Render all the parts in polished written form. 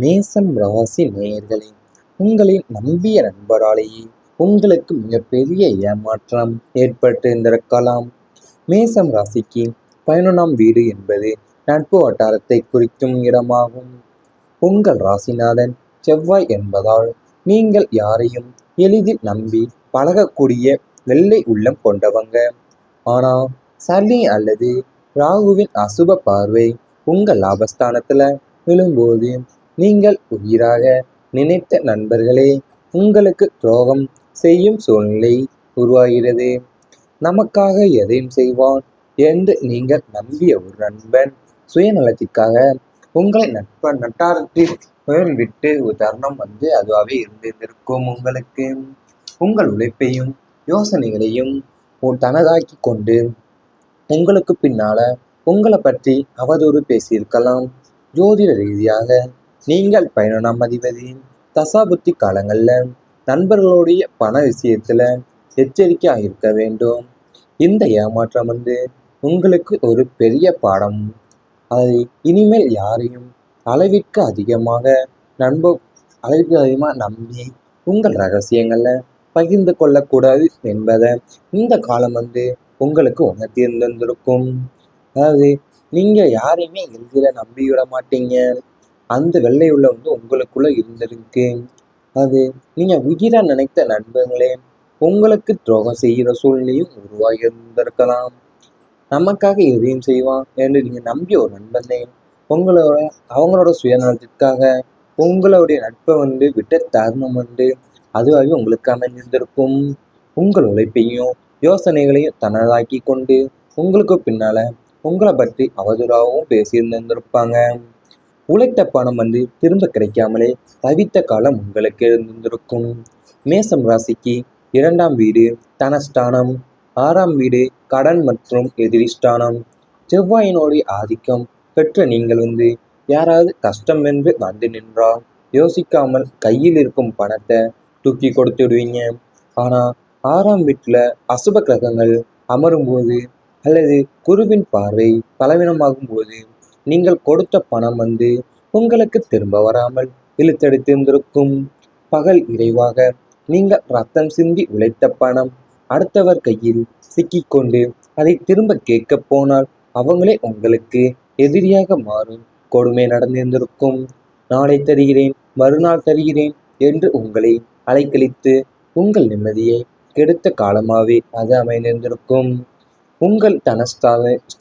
மேசம் ராசி நேயர்களே, உங்களை நம்பிய நண்பராலேயே உங்களுக்கு மிகப்பெரிய ஏமாற்றம் ஏற்பட்டிருந்திருக்கலாம். மேசம் ராசிக்கு 11ஆம் வீடு என்பது நட்பு வட்டாரத்தை குறிக்கும் இடமாகும். உங்கள் ராசிநாதன் செவ்வாய் என்பதால் நீங்கள் யாரையும் எளிதில் நம்பி பழகக்கூடிய வெள்ளை உள்ளம் கொண்டவங்க. ஆனா சனி அல்லது ராகுவின் அசுப பார்வை உங்கள் லாபஸ்தானத்துல விழும்போது நீங்கள் உயிராக நினைத்த நண்பர்களே உங்களுக்கு துரோகம் செய்யும் சூழ்நிலை உருவாகிறது. நமக்காக எதையும் செய்வான் என்று நீங்கள் நம்பிய ஒரு நண்பன் சுயநலத்திற்காக உங்களை நட்டாரத்தில் விட்டு ஒரு தருணம் அதுவாகவே இருந்திருக்கும். உங்களுக்கு உங்கள் உழைப்பையும் யோசனைகளையும் தனதாக்கி கொண்டு உங்களுக்கு பின்னால உங்களை பற்றி அவதூறு பேசியிருக்கலாம். ஜோதிட ரீதியாக நீங்கள் 11ஆம் அதிபதி தசாபுத்தி காலங்கள்ல நண்பர்களுடைய பண விஷயத்துல எச்சரிக்கையாக இருக்க வேண்டும். இந்த ஏமாற்றம் உங்களுக்கு ஒரு பெரிய பாடம். அதை இனிமேல் யாரையும் அளவிற்கு அதிகமாக அளவிற்கு அதிகமாக நம்பி உங்கள் ரகசியங்கள்ல பகிர்ந்து கொள்ளக்கூடாது என்பதை இந்த காலம் உங்களுக்கு உணர்த்தியிருந்திருக்கும். அதாவது நீங்க யாரையுமே எளிதில் நம்பிவிட மாட்டீங்க. அந்த வெள்ளை உள்ள உங்களுக்குள்ள இருந்திருக்கு. அது நீங்க உயிரா நினைத்த நண்பர்களே உங்களுக்கு துரோகம் செய்கிற சூழ்நிலையும் உருவாகி இருந்திருக்கலாம். நமக்காக எதையும் செய்வான் என்று நீங்க நம்பிய ஒரு நண்பனை அவங்களோட சுயநலத்திற்காக உங்களுடைய நட்பை விட்ட தருணம் அதுவாகவே உங்களுக்கு அமைந்திருந்திருக்கும். உங்கள் உழைப்பையும் யோசனைகளையும் தனதாக்கி கொண்டு உங்களுக்கு பின்னால உங்களை பற்றி அவதூறாகவும் பேசியிருந்திருப்பாங்க. உழைத்த பணம் திரும்ப கிடைக்காமலே தவித்த காலம் உங்களுக்கு இருந்திருக்கும். மேசம் ராசிக்கு 2ஆம் வீடு தனஸ்தானம், 6ஆம் வீடு கடன் மற்றும் எதிரிஸ்தானம். செவ்வாயினுடைய ஆதிக்கம் பெற்ற நீங்கள் யாராவது கஷ்டம் என்று நின்றால் யோசிக்காமல் கையில் இருக்கும் பணத்தை தூக்கி கொடுத்து விடுவீங்க. ஆனா 6ஆம் வீட்டுல அசுப கிரகங்கள் அமரும் போது அல்லது குருவின் பார்வை பலவீனமாகும் போது நீங்கள் கொடுத்த பணம் உங்களுக்கு திரும்ப வராமல் இழுத்தெடுத்திருந்திருக்கும். பகல் இறைவாக நீங்கள் ரத்தம் சிந்தி உழைத்த பணம் அடுத்தவர் கையில் சிக்கிக்கொண்டு அதை திரும்ப கேட்க போனால் அவங்களே உங்களுக்கு எதிரியாக மாறும் கொடுமை நடந்திருந்திருக்கும். நாளை தருகிறேன், மறுநாள் தருகிறேன் என்று உங்களை அலைக்கழித்து உங்கள் நிம்மதியை கெடுத்த காலமாகவே அது அமைந்திருந்திருக்கும். உங்கள்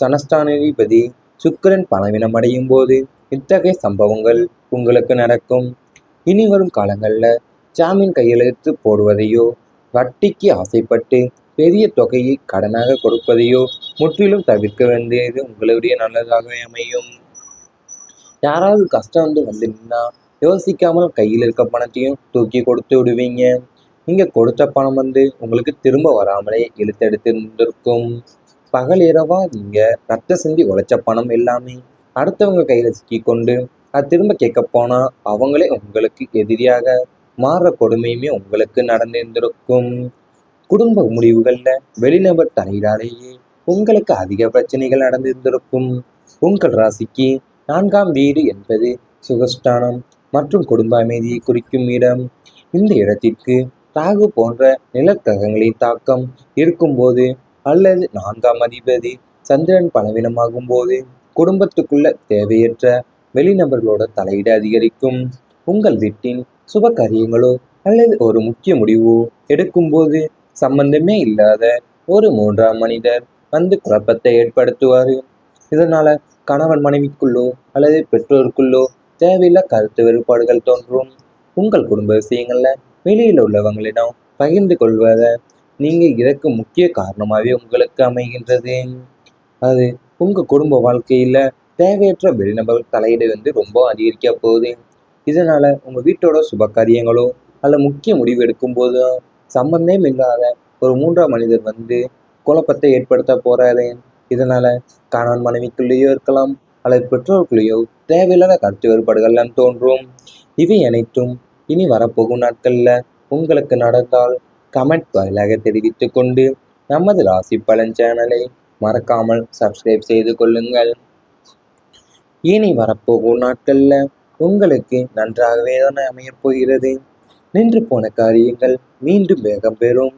தனஸ்தானாதிபதி சுக்கிரன் பலவீனம் அடையும் போது இத்தகைய சம்பவங்கள் உங்களுக்கு நடக்கும். இனி வரும் காலங்களில் ஜாமீன் கையெழுத்து போடுவதையோ வட்டிக்கு ஆசைப்பட்டு பெரிய தொகையை கடனாக கொடுப்பதையோ முற்றிலும் தவிர்க்க வேண்டியது உங்களுடைய நல்லதாகவே அமையும். யாராவது கஷ்டம் நின்னா யோசிக்காமல் கையில் இருக்க பணத்தையும் தூக்கி கொடுத்து விடுவீங்க. நீங்க கொடுத்த பணம் உங்களுக்கு திரும்ப வராமலே இழுத்தெடுத்திருந்திருக்கும். பகல் இரவா நீங்க ரத்த சிந்தி உழைச்ச பணம் எல்லாமே அடுத்தவங்க கையில சிக்கி கொண்டு அது திரும்ப கேட்க போனா அவங்களே உங்களுக்கு எதிரியாக மாறுற கொடுமையுமே உங்களுக்கு நடந்திருந்திருக்கும். குடும்ப முடிவுகள்ல வெளிநபர் தலையிடாலேயே உங்களுக்கு அதிக பிரச்சனைகள் நடந்திருந்திருக்கும். உங்கள் ராசிக்கு 4ஆம் வீடு என்பது சுகஸ்தானம் மற்றும் குடும்ப அமைதியை குறிக்கும் இடம். இந்த இடத்திற்கு ராகு போன்ற நிலக்கிரகங்களின் தாக்கம் இருக்கும்போது அல்லது 4ஆம் அதிபதி சந்திரன் பலவீனமாகும் போது குடும்பத்துக்குள்ள தேவையற்ற வெளிநபர்களோட தலையீடு அதிகரிக்கும். உங்கள் வீட்டின் சுப காரியங்களோ அல்லது ஒரு முக்கிய முடிவோ எடுக்கும்போது சம்பந்தமே இல்லாத ஒரு 3ஆம் மனிதர் குழப்பத்தை ஏற்படுத்துவார். இதனால கணவன் மனைவிக்குள்ளோ அல்லது பெற்றோருக்குள்ளோ தேவையில்லா கருத்து வேறுபாடுகள் தோன்றும். உங்கள் குடும்ப விஷயங்கள்ல வெளியில் உள்ளவங்களிடம் பகிர்ந்து கொள்வதை நீங்க இதற்கு முக்கிய காரணமாகவே உங்களுக்கு அமைகின்றது. அது உங்க குடும்ப வாழ்க்கையில தேவையற்ற வெளிநபர்கள் தலையீடு ரொம்ப அதிகரிக்க போகுது. இதனால உங்க வீட்டோட சுப காரியங்களோ அல்ல முக்கிய முடிவு எடுக்கும் போதோ சம்பந்தம் இல்லாத ஒரு 3ஆம் மனிதர் குழப்பத்தை ஏற்படுத்த போறாரு. இதனால கணவன் மனைவிக்குள்ளேயோ இருக்கலாம் அல்லது பெற்றோருக்குள்ளேயோ தேவையில்லாத கருத்து வேறுபாடுகள்லாம் தோன்றும். இவை அனைத்தும் இனி வரப்போகும் நாட்கள்ல உங்களுக்கு நடந்தால் கமெண்ட் வாயிலாக தெரிவித்துக் கொண்டு நமது ராசி பலன் சேனலை மறக்காமல் சப்ஸ்கிரைப் செய்து கொள்ளுங்கள். இனி வரப்போகும் நாட்கள்ல உங்களுக்கு நன்றாகவே தான் அமையப் போகிறது. நின்று போன காரியங்கள் மீண்டும் வேகம் பெறும்.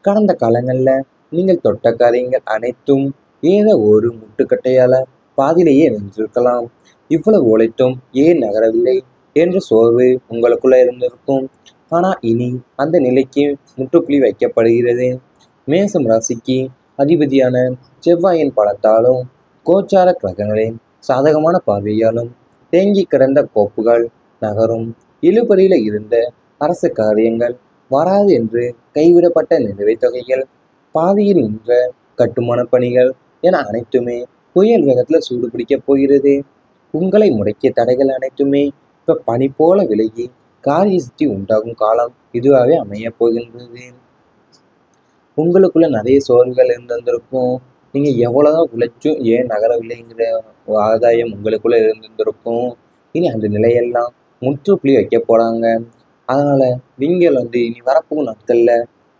கடந்த காலங்களில் நீங்கள் தொட்ட காரியங்கள் அனைத்தும் ஏதோ ஒரு முட்டுக்கட்டையால பாதியிலேயே நின்றிருக்கலாம். இவ்வளவு உழைத்தும் ஏன் நகரவில்லை என்ற சோர்வு உங்களுக்குள்ள இருந்திருக்கும். ஆனா இனி அந்த நிலைக்கு முற்றுப்புள்ளி வைக்கப்படுகிறது. மேசம் ராசிக்கு அதிபதியான செவ்வாயின் பலத்தாலும் கோச்சார கிரகங்களின் சாதகமான பார்வையாலும் தேங்கி கிடந்த கோப்புகள் நகரும். இழுபறியில இருந்த அரசு காரியங்கள் வராது என்று கைவிடப்பட்ட நிலுவைத் தொகைகள், பாதியில் நின்ற கட்டுமான பணிகள் என அனைத்துமே புயல் வேகத்துல சூடு பிடிக்கப் போகிறது. உங்களை முடக்கிய தடைகள் அனைத்துமே இப்ப பனி போல விலகி காரிய சித்தி உண்டாகும் காலம் இதுவாகவே அமையப் போகின்றது. உங்களுக்குள்ள நிறைய சோர்வுகள் இருந்திருக்கும். நீங்க எவ்வளவுதான் உழைச்சும் ஏன் நகரவில்லைங்கிற ஆதாயம் உங்களுக்குள்ள இருந்திருக்கும். இனி அந்த நிலையெல்லாம் முற்றுப்புள்ளி வைக்க போறாங்க. அதனால நீங்கள் இனி வரப்போகும் நாட்கள்ல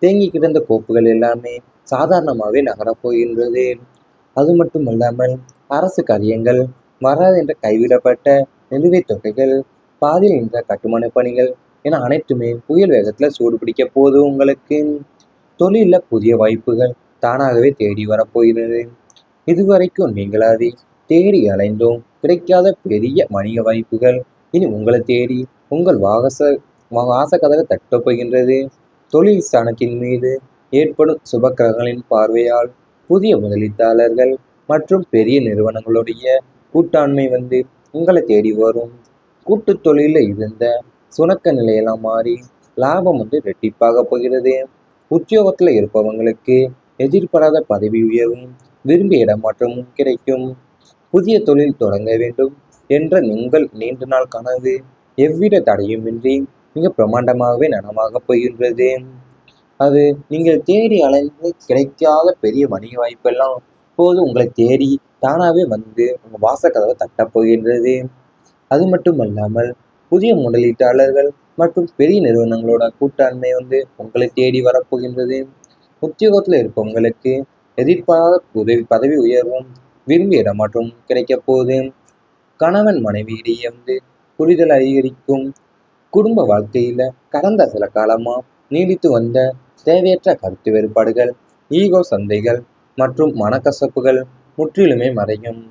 தேங்கி கிடந்த கோப்புகள் எல்லாமே சாதாரணமாகவே நகரப் போகின்றது. அது மட்டும் அல்லாமல் அரசு காரியங்கள் வராது என்ற கைவிடப்பட்ட நிலுவைத் தொகைகள், பாதியில் நின்ற கட்டுமான பணிகள் என அனைத்துமே புயல் வேகத்துல சூடு பிடிக்க போது உங்களுக்கு. தொழில புதிய வாய்ப்புகள் தானாகவே தேடி வரப்போகிறது. இதுவரைக்கும் நீங்களாவே தேடி அலைந்தோம் கிடைக்காத பெரிய வணிக வாய்ப்புகள் இனி உங்களை தேடி உங்கள் வாச கதவை தட்டப் போகின்றது. தொழில் ஸ்தானத்தின் மீது ஏற்படும் சுபக்கிரகங்களின் பார்வையால் புதிய முதலீட்டாளர்கள் மற்றும் பெரிய நிறுவனங்களுடைய கூட்டாண்மை உங்களை தேடி வரும். கூட்டு தொழில இருந்த சுணக்க நிலையெல்லாம் மாறி லாபம் ரெட்டிப்பாக போகிறது. உத்தியோகத்துல இருப்பவங்களுக்கு எதிர்பாராத பதவி உயர்வும் விரும்பிய இடமாற்றமும் கிடைக்கும். புதிய தொழில் தொடங்க வேண்டும் என்ற உங்கள் நீண்ட நாள் கனவு எவ்வித தடையுமின்றி மிக பிரமாண்டமாகவே நனவாகப் போகின்றது. அது நீங்கள் தேடி அலைந்து கிடைக்காத பெரிய வணிக வாய்ப்பெல்லாம் இப்போது உங்களை தேடி தானாகவே உங்கள் வாசக்கதவை தட்டப் போகின்றது. அது மட்டும் அல்லாமல் புதிய முதலீட்டாளர்கள் மற்றும் பெரிய நிறுவனங்களோட கூட்டாண்மை உங்களை தேடி வரப்போகின்றது. உத்தியோகத்தில் இருப்பவங்களுக்கு எதிர்பாராத பதவி உயர்வும் விரும்பிய இடமாற்றமும் கிடைக்கப் போகுது. கணவன் மனைவி இடையே புரிதல் அதிகரிக்கும். குடும்ப வாழ்க்கையில கடந்த சில காலமா நீடித்து வந்த தேவையற்ற கருத்து வேறுபாடுகள், ஈகோ சண்டைகள் மற்றும் மனக்கசப்புகள் முற்றிலுமே மறையும்.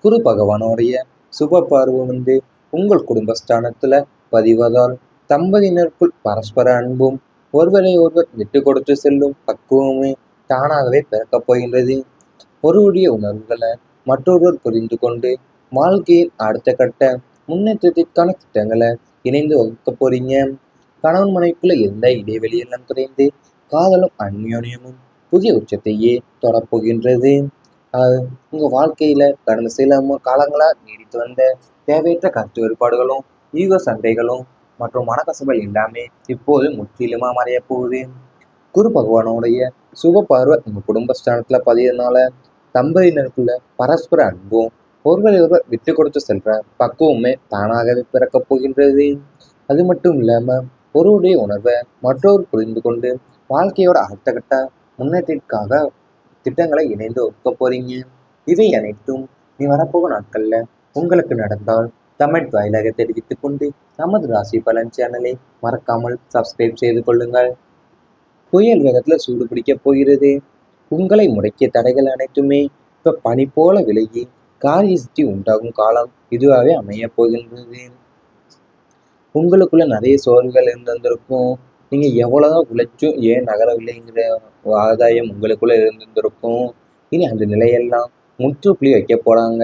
குரு பகவானுடைய சுப பார்வை உங்கள் குடும்பஸ்தானத்துல பதிவதால் தம்பதியினருக்குள் பரஸ்பர அன்பும் ஒருவரை ஒருவர் விட்டு கொடுத்து செல்லும் பக்குவமே தானாகவே பிறக்கப் போகின்றது. ஒருவருடைய உணர்வுகளை மற்றொருவர் புரிந்து கொண்டு வாழ்க்கையின் அடுத்த கட்ட முன்னேற்றத்திற்கான திட்டங்களை இணைந்து வகுக்க போறீங்க. கணவன் மனைவிக்குள்ள இருந்த இடைவெளியெல்லாம் குறைந்து காதலும் அந்யோன்யமும் புதிய உச்சத்தையே தொடப்போகின்றது. உங்க வாழ்க்கையில கடந்த சில காலங்களா நீடித்து வந்த தேவையற்ற கருத்து வேறுபாடுகளும் ஈகோ சண்டைகளும் மற்றும் மனக்கசபல் எல்லாமே இப்போது முற்றிலுமா மறைய போகுது. குரு பகவானுடைய சுப பார்வை உங்க குடும்பஸ்தானத்துல பதியறதுனால தம்பதியினருக்குள்ள பரஸ்பர அன்பும் ஒருவரை ஒருவர் விட்டு கொடுத்து செல்ற பக்குவமே தானாகவே பிறக்கப் போகின்றது. அது மட்டும் இல்லாம ஒருவருடைய உணர்வை மற்றொரு புரிந்து கொண்டு வாழ்க்கையோட அடுத்த கட்ட முன்னேற்றத்திற்காக திட்டங்களை இணைந்து ஒக்க போறீங்க. இவை அனைத்தும் நீ வரப்போகும் நாட்கள்ல உங்களுக்கு நடந்தால் கமெண்ட் வாயிலாக தெரிவித்துக் கொண்டு நமது ராசி பலன் சேனலை மறக்காமல் சப்ஸ்கிரைப் செய்து கொள்ளுங்கள். புயல் வேகத்துல சூடு பிடிக்கப் போகிறது. உங்களை முடக்கிய தடைகள் அனைத்துமே இப்ப பனி போல விலகி காரிய சித்தி உண்டாகும் காலம் இதுவாகவே அமையப் போகின்றது. உங்களுக்குள்ள நிறைய சோர்வுகள் இருந்திருக்கும். நீங்க எவ்வளவுதான் உழைச்சும் ஏன் நகரவில்லைங்கிற ஆதாயம் உங்களுக்குள்ள இருந்திருக்கும். இனி அந்த நிலையெல்லாம் முற்றுப்புள்ளி வைக்க போறாங்க.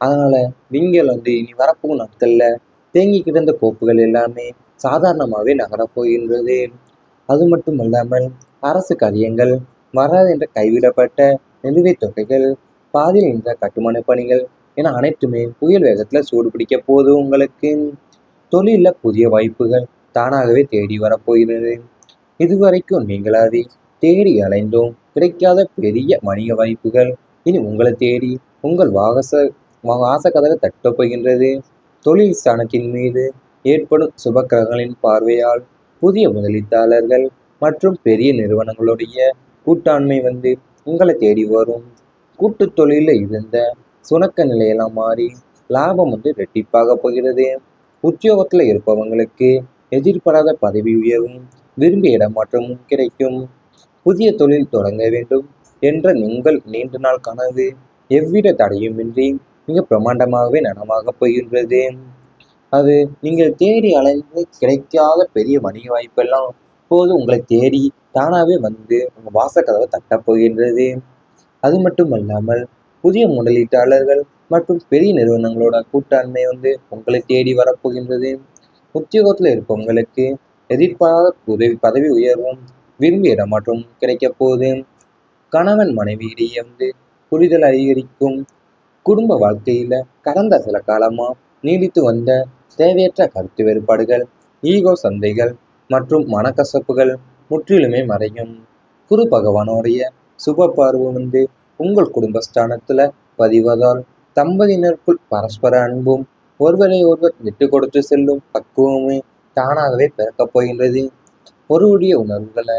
அதனால நீங்கள் இனி வரப்போகும் நாட்கள்ல தேங்கி கிடந்த கோப்புகள் எல்லாமே சாதாரணமாகவே நகரப் போகின்றது. அது மட்டும் அல்லாமல் அரசு காரியங்கள் வராது என்ற கைவிடப்பட்ட நிலுவைத் தொகைகள், பாதியில் நின்ற கட்டுமான பணிகள் என அனைத்துமே புயல் வேகத்துல சூடு பிடிக்க போது உங்களுக்கு. தொழில புதிய வாய்ப்புகள் தானாகவே தேடி வரப்போகிறது. இதுவரைக்கும் நீங்களாவே தேடி அலைந்தோம் கிடைக்காத பெரிய வணிக வாய்ப்புகள் இனி உங்களை தேடி உங்கள் வாச கதவை தட்டப் போகின்றது. தொழில் ஸ்தானத்தின் மீது ஏற்படும் சுபக்கிரகங்களின் பார்வையால் புதிய முதலீட்டாளர்கள் மற்றும் பெரிய நிறுவனங்களுடைய கூட்டாண்மை உங்களை தேடி வரும். கூட்டு தொழில இருந்த சுணக்க நிலையெல்லாம் மாறி லாபம் ரெட்டிப்பாக போகிறது. உத்தியோகத்தில் இருப்பவங்களுக்கு எதிர்பாராத பதவி உயர்வும் விரும்பிய இடமாற்றமும் கிடைக்கும். புதிய தொழில் தொடங்க வேண்டும் என்ற உங்கள் நீண்ட நாள் கனவு எவ்வித தடையுமின்றி மிக பிரமாண்டமாகவே நனவாகப் போகின்றது. அது நீங்கள் தேடி அலைந்து கிடைக்காத பெரிய வணிக வாய்ப்பெல்லாம் இப்போது உங்களை தேடி தானாகவே வந்து உங்கள் வாசக்கதவை தட்டப் போகின்றது. அது மட்டுமல்லாமல் புதிய முதலீட்டாளர்கள் மற்றும் பெரிய நிறுவனங்களோட கூட்டாண்மை உங்களை தேடி வரப்போகின்றது. உத்தியோகத்தில் இருப்பவங்களுக்கு எதிர்பாராத பதவி உயர்வும் விரும்பிய இடமாற்றமும் கிடைக்கப் போகுது. கணவன் மனைவி இடையே புரிதல் அதிகரிக்கும். குடும்ப வாழ்க்கையில கடந்த சில காலமா நீடித்து வந்த தேவையற்ற கருத்து வேறுபாடுகள், ஈகோ சண்டைகள் மற்றும் மனக்கசப்புகள் முற்றிலுமே மறையும். குரு பகவானுடைய சுப பார்வை உங்கள் குடும்பஸ்தானத்துல பதிவதால் தம்பதியினருக்குள் பரஸ்பர அன்பும் ஒருவரை ஒருவர் விட்டு கொடுத்து செல்லும் பக்குவமே தானாகவே பிறக்கப் போகின்றது. ஒருவருடைய உணர்வுகளை